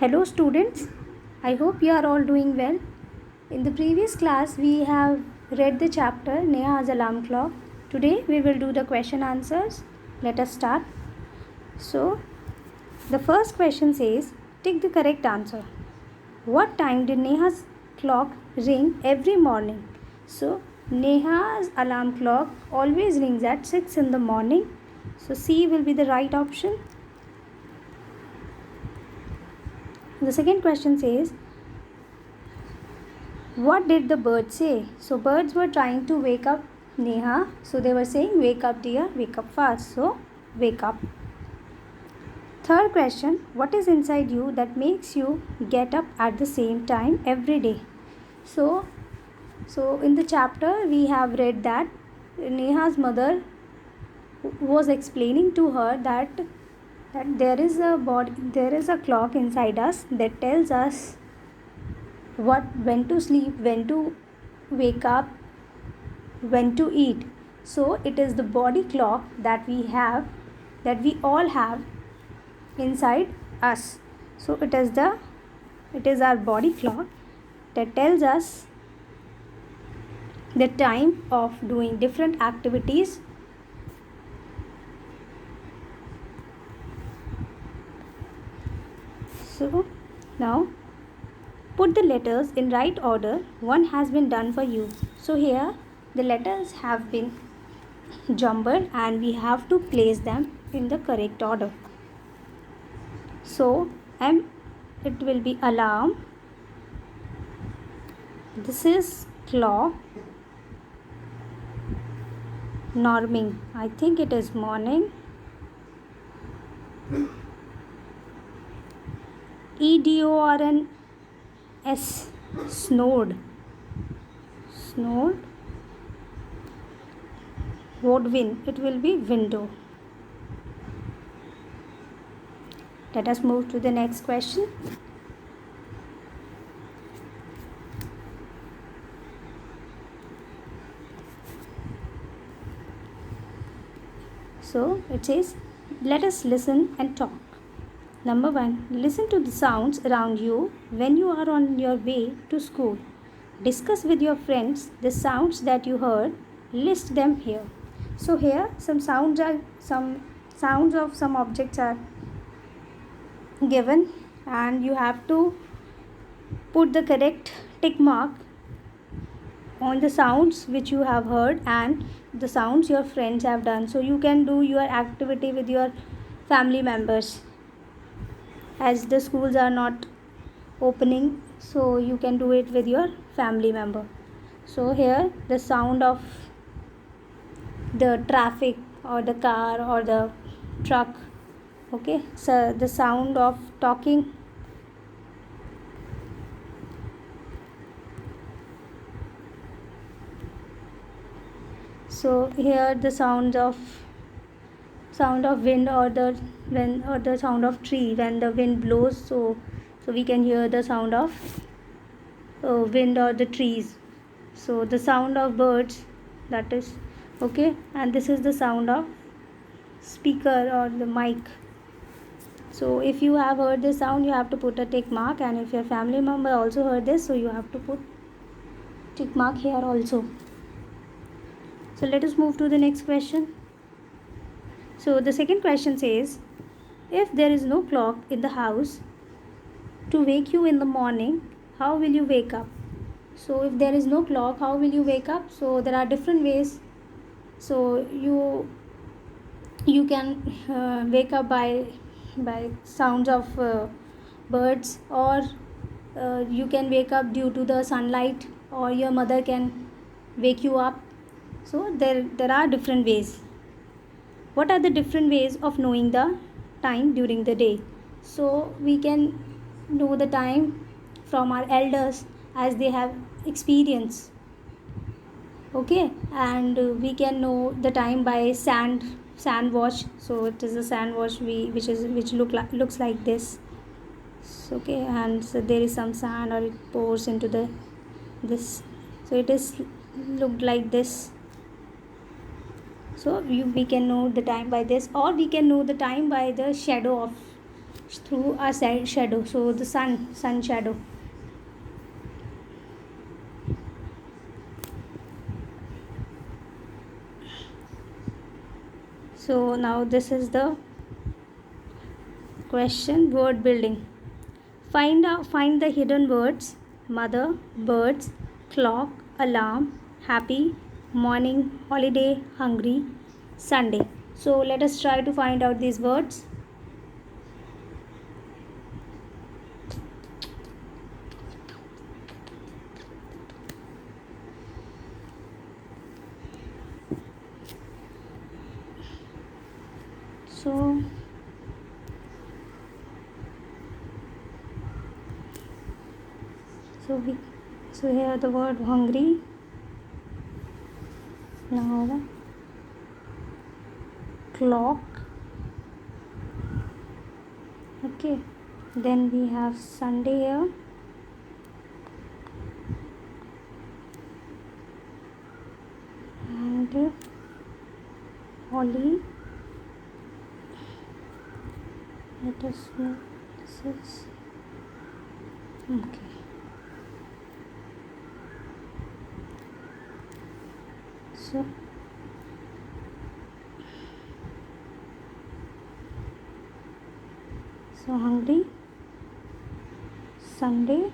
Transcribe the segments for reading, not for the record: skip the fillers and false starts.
Hello students, I hope you are all doing well. In the previous class we have read the chapter Neha's alarm clock. Today we will do the question answers. Let us start. So the first question says, tick the correct answer. What time did Neha's clock ring every morning? So Neha's alarm clock always rings at 6 in the morning. So C will be the right option. The second question says, what did the birds say? So birds were trying to wake up Neha. So they were saying, wake up dear, wake up fast. So wake up. Third question, what is inside you that makes you get up at the same time every day? So in the chapter we have read that Neha's mother was explaining to her that there is a clock inside us that tells us when to sleep, when to wake up, when to eat. So it is the body clock that we all have inside us. So it is our body clock that tells us the time of doing different activities. So now put the letters in right order. One has been done for you. So here the letters have been jumbled and we have to place them in the correct order. So it will be alarm. This is clock. Norming, I think it is morning. EDORN S, snowed. Woodwind, it will be window. Let us move to the next question. So it says, let us listen and talk. Number 1, listen to the sounds around you when you are on your way to school. Discuss with your friends the sounds that you heard. List them here. So here some sounds of some objects are given and you have to put the correct tick mark on the sounds which you have heard and the sounds your friends have done. So you can do your activity with your family members, as the schools are not opening, so you can do it with your family member. So here the sound of the traffic or the car or the truck. Okay, so the sound of talking. So here the sound of wind or the sound of tree when the wind blows. So we can hear the sound of wind or the trees. So the sound of birds, that is okay, and this is the sound of speaker or the mic. So if you have heard this sound, you have to put a tick mark, and if your family member also heard this, so you have to put tick mark here also. So let us move to the next question. So the second question says, if there is no clock in the house to wake you in the morning, how will you wake up? So if there is no clock, how will you wake up? So there are different ways. So you can wake up by sounds of birds, or you can wake up due to the sunlight, or your mother can wake you up. So there are different ways. What are the different ways of knowing the time during the day? So we can know the time from our elders as they have experience. Okay, and we can know the time by sand watch. So it is a sand watch which looks like this. So, okay, and so there is some sand or it pours into this. So it is looked like this. So we can know the time by this, or we can know the time by the shadow through a shadow. So the sun shadow. So now this is the question, word building. Find the hidden words: mother, birds, clock, alarm, happy, morning, holiday, hungry, Sunday. So let us try to find out these words. So here the word hungry. Now clock. Okay, then we have Sunday here. And Holly. Let us know this is okay. So hungry, Sunday,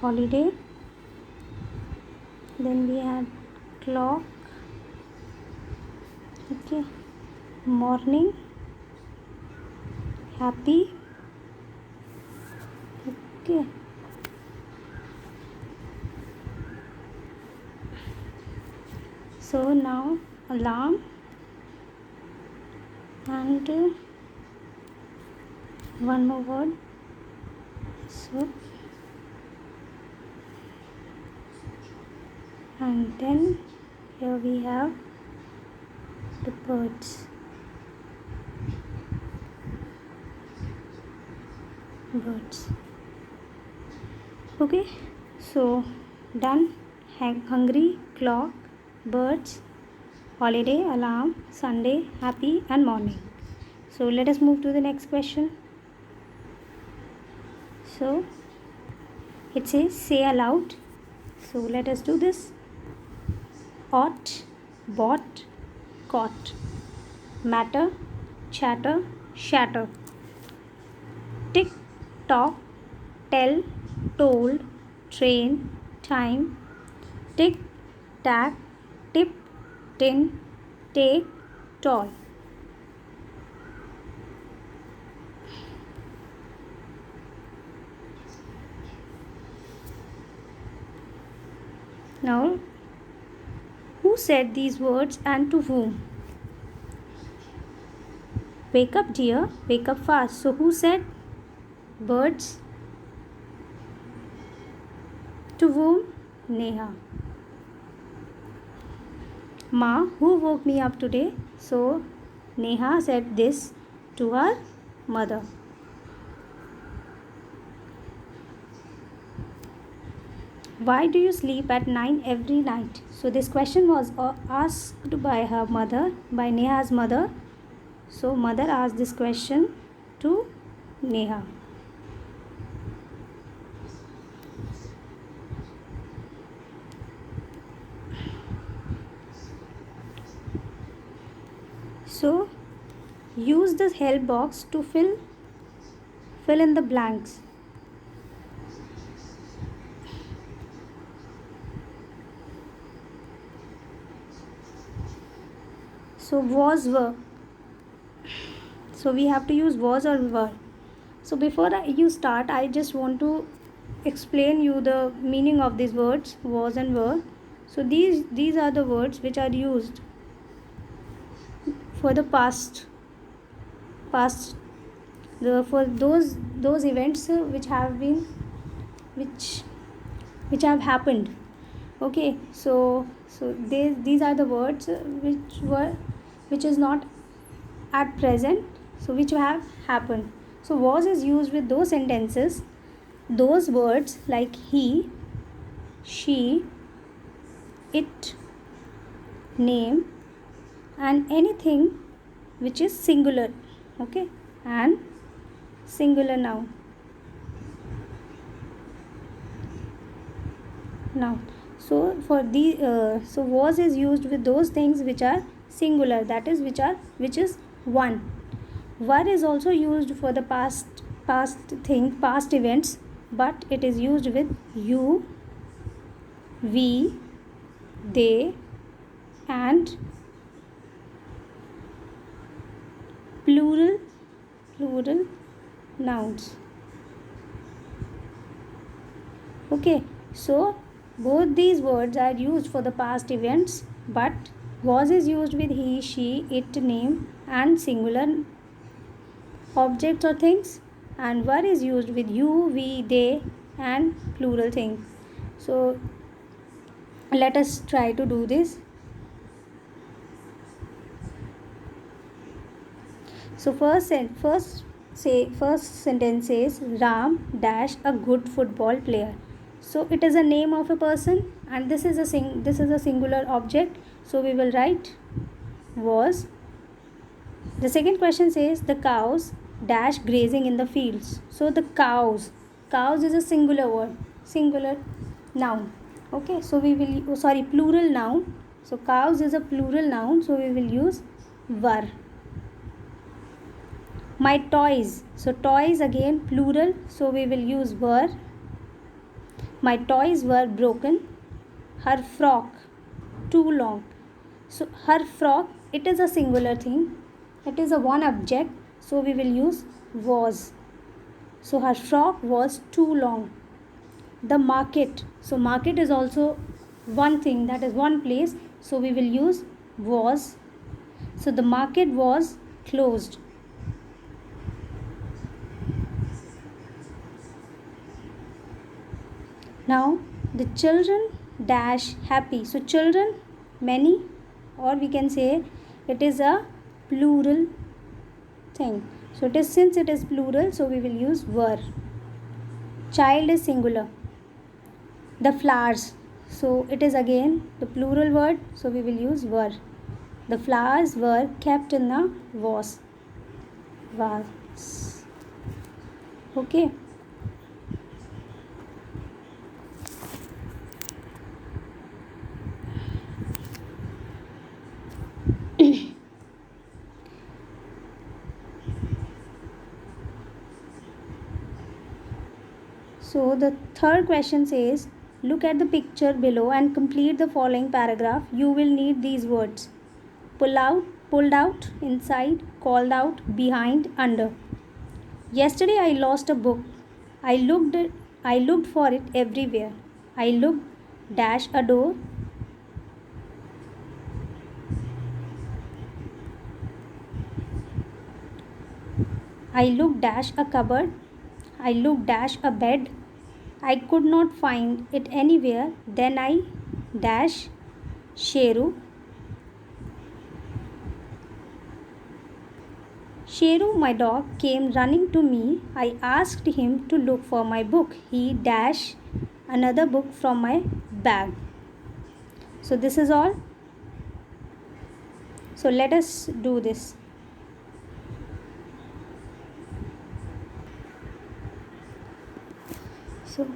holiday, then we had clock, okay, morning, happy, okay, so now alarm, and one more word, so, and then here we have the birds. Okay, so done. Hungry, clock, birds, holiday, alarm, Sunday, happy, and morning. So let us move to the next question. So it says say aloud. So let us do this. Ought, bought, caught, matter, chatter, shatter, tick, tock, tell, told, train, time, tick, tack, tip, tin, take, toy. Now, who said these words and to whom? Wake up, dear, wake up fast. So who said birds? To whom? Neha. Ma, who woke me up today? So Neha said this to her mother. Why do you sleep at 9 every night? So this question was asked by her mother, by Neha's mother. So mother asked this question to Neha. So use the help box to fill in the blanks. So was, were. So we have to use was or were. So before you start, I just want to explain you the meaning of these words, was and were. So these are the words which are used for the past, for those events which have been, which have happened. Okay, so these are the words which is not at present, so which have happened. So was is used with those sentences, those words like he, she, it, name, and anything which is singular. Okay, and singular noun. Now, so for the so was is used with those things which are singular, that is which is one. Were is also used for the past events, but it is used with you, we, they, and plural nouns. Okay, so both these words are used for the past events, but was is used with he, she, it, name, and singular objects or things, and were is used with you, we, they, and plural things. So let us try to do this. So first sentence says Ram dash a good football player. So it is a name of a person, and this is a singular object. So we will write was. The second question says the cows dash grazing in the fields. So the cows is a singular word, singular noun. Okay, so we will plural noun. So cows is a plural noun, so we will use were. My toys, so toys again plural, so we will use were. My toys were broken. Her frock too long. So her frock, it is a singular thing, it is a one object, so we will use was. So her frock was too long. The market, so market is also one thing, that is one place, so we will use was. So the market was closed. Now the children dash happy. So children many, or we can say it is a plural thing. So it is, since it is plural, so we will use were. Child is singular. The flowers, so it is again the plural word, so we will use were. The flowers were kept in the vase. Okay. So the third question says, look at the picture below and complete the following paragraph. You will need these words: pulled out, inside, called out, behind, under. Yesterday I lost a book. I looked for it everywhere. I looked dash a door. I looked dash a cupboard. I looked dash a bed. I could not find it anywhere. Then I dash Sheru. Sheru, my dog, came running to me. I asked him to look for my book. He dash another book from my bag. So this is all. So let us do this. So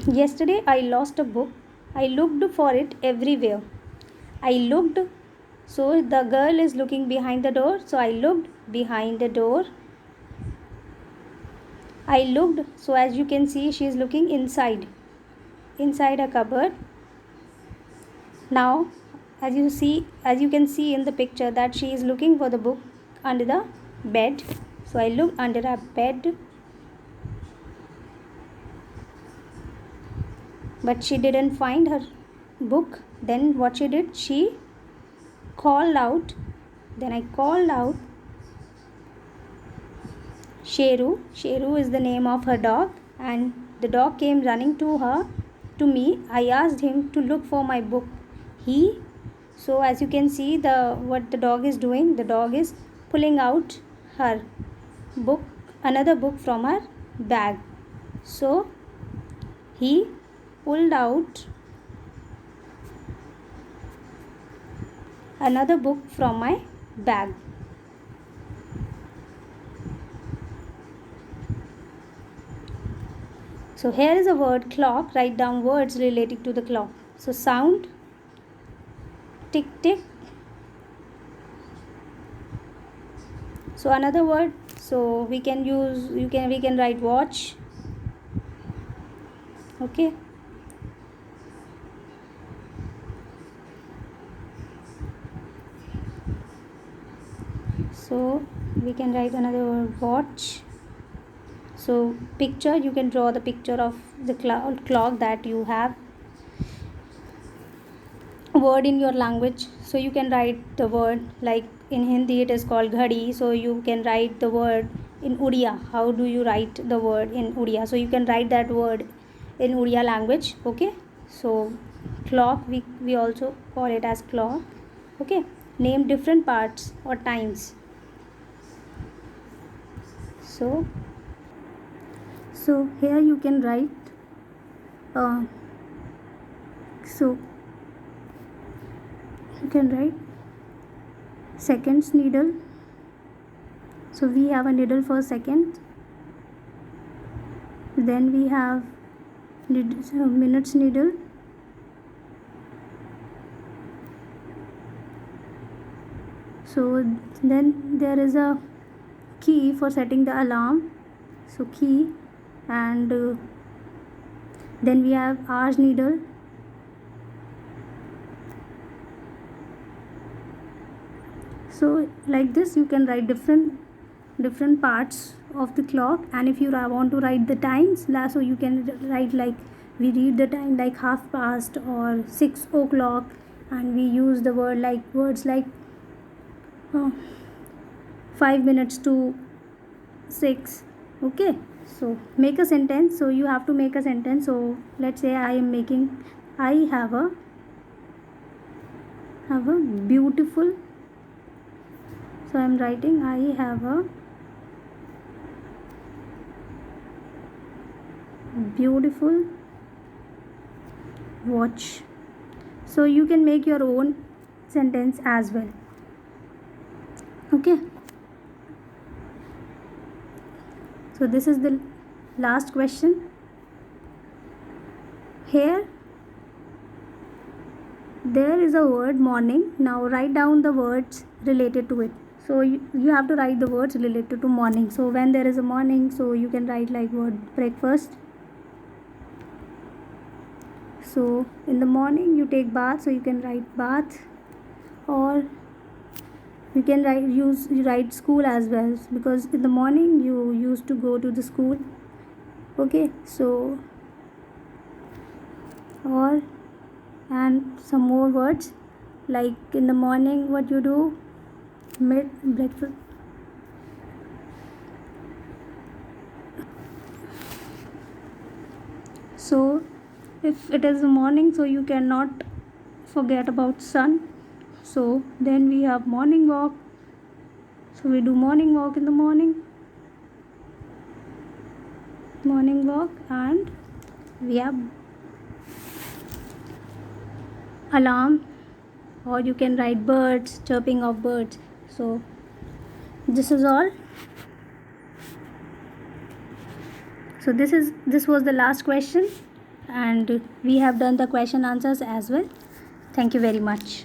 yesterday I lost a book. I looked for it everywhere. I looked, so the girl is looking behind the door, so I looked behind the door. I looked, so as you can see, she is looking inside a cupboard. Now as you can see in the picture that she is looking for the book under the bed, so I looked under a bed, but she didn't find her book. Then what she did, she called out. Then I called out Sheru. Sheru is the name of her dog, and the dog came running to me. I asked him to look for my book. So as you can see, what the dog is doing, the dog is pulling out her book, another book from her bag. So he pulled out another book from my bag. So here is a word clock. Write down words relating to the clock. So sound, tick tick. So another word, so we can write watch. Okay. So we can write another word watch. So picture, you can draw the picture of the clock that you have. Word in your language, so you can write the word, like in Hindi it is called ghadi, so you can write the word in Odia. How do you write the word in Odia? So you can write that word in Odia language. Okay, so clock, we also call it as clock. Okay, name different parts or times. So here you can write so you can write seconds needle. So we have a needle for second, then we have minutes needle, so then there is a key for setting the alarm, so key, and then we have hours needle. So like this you can write different parts of the clock, and if you want to write the times, so you can write like we read the time like past or 6 o'clock, and we use the words like 5 minutes to 6. Okay, so make a sentence. So you have to make a sentence. So let's say I have a beautiful, so I'm writing I have a beautiful watch. So you can make your own sentence as well. Okay, so this is the last question. Here there is a word morning. Now write down the words related to it. So you have to write the words related to morning. So when there is a morning, so you can write like word breakfast. So in the morning you take bath, so you can write bath, or you can write school as well, because in the morning you used to go to the school. Okay, so or and some more words like in the morning what you do, breakfast. So if it is the morning, so you cannot forget about sun. So then we have morning walk, so we do morning walk in the morning, and we have alarm, or you can write birds, chirping of birds. So this is all. So this was the last question, and we have done the question answers as well. Thank you very much.